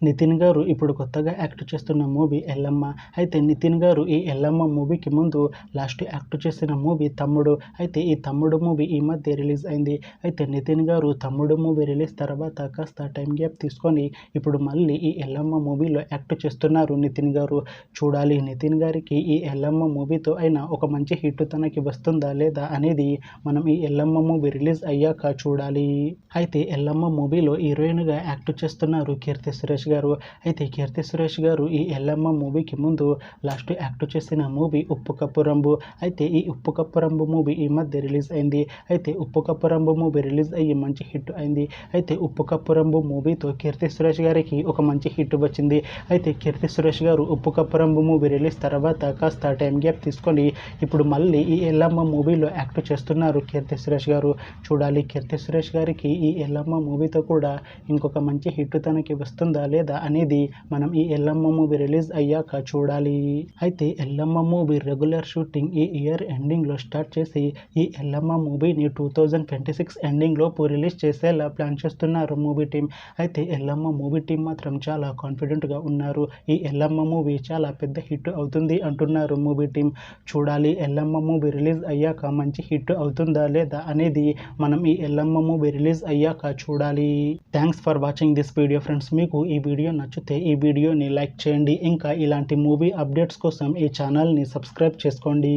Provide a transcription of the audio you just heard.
నితిన్ గారు ఇప్పుడు కొత్తగా యాక్ట్ చేస్తున్న మూవీ ఎల్లమ్మ. అయితే నితిన్ గారు ఈ ఎల్లమ్మ మూవీకి ముందు లాస్ట్ యాక్ట్ చేసిన మూవీ తమ్ముడు. అయితే ఈ తమ్ముడు మూవీ ఈ మధ్య రిలీజ్ అయింది. అయితే నితిన్ గారు తమ్ముడు మూవీ రిలీజ్ తర్వాత కాస్త టైం గ్యాప్ తీసుకొని ఇప్పుడు మళ్ళీ ఈ ఎల్లమ్మ మూవీలో యాక్ట్ చేస్తున్నారు నితిన్ గారు. చూడాలి నితిన్ గారికి ఈ ఎల్లమ్మ మూవీతో అయినా ఒక మంచి హిట్ తనకి వస్తుందా లేదా అనేది మనం ఈ ఎల్లమ్మ మూవీ రిలీజ్ అయ్యాక చూడాలి. అయితే ఎల్లమ్మ మూవీలో హీరోయిన్గా యాక్ట్ చేస్తున్నారు కీర్తి సురేష్ గారు. అయితే కీర్తి సురేష్ గారు ఈ ఎల్లమ్మ మూవీకి ముందు లాస్ట్ యాక్ట్ చేసిన మూవీ ఉప్పు కప్పు రంబు. అయితే ఈ ఉప్పు కప్పు రంబు మూవీ ఈ మధ్య రిలీజ్ అయింది. అయితే ఉప్పు కప్పు రంబు మూవీ రిలీజ్ అయ్యి మంచి హిట్ అయింది. అయితే ఉప్పు కప్పు రంబు మూవీతో కీర్తి సురేష్ గారికి ఒక మంచి హిట్ వచ్చింది. అయితే కీర్తి సురేష్ గారు ఉప్పు కప్పు రంబు మూవీ రిలీజ్ తర్వాత కాస్త టైం గ్యాప్ తీసుకొని ఇప్పుడు మళ్ళీ ఈ ఎల్లమ్మ మూవీలో యాక్ట్ చేస్తున్నారు కీర్తి సురేష్ గారు. చూడాలి కీర్తి సురేష్ గారికి ఈ ఎల్లమ్మ మూవీతో కూడా ఇంకొక మంచి హిట్ తనకి వస్తుందా లేదా అనేది మనం ఈ ఎల్లమ్మ మూవీ రిలీజ్ అయ్యాక చూడాలి. అయితే ఎల్లమ్మ మూవీ రెగ్యులర్ షూటింగ్ ఈ ఇయర్ ఎండింగ్లో స్టార్ట్ చేసి ఈ ఎల్లమ్మ మూవీని 2026 ఎండింగ్ లోపు రిలీజ్ చేసేలా ప్లాన్ చేస్తున్నారు మూవీ టీం. అయితే ఎల్లమ్మ మూవీ టీం మాత్రం చాలా కాన్ఫిడెంట్గా ఉన్నారు. ఈ ఎల్లమ్మ మూవీ చాలా పెద్ద హిట్ అవుతుంది అంటున్నారు మూవీ టీం. చూడాలి ఎల్లమ్మ మూవీ రిలీజ్ అయ్యాక మంచి హిట్ అవుతుందా లేదా అనేది మనం ఈ ఎల్లమ్మ మూవీ రిలీజ్ అయ్యాక చూడాలి. Thanks for watching this video friends. మీకు ఈ వీడియో నచ్చితే ఈ వీడియోని లైక్ చేయండి. ఇంకా ఇలాంటి మూవీ అప్డేట్స్ కోసం ఈ ఛానల్ని సబ్స్క్రైబ్ చేసుకోండి.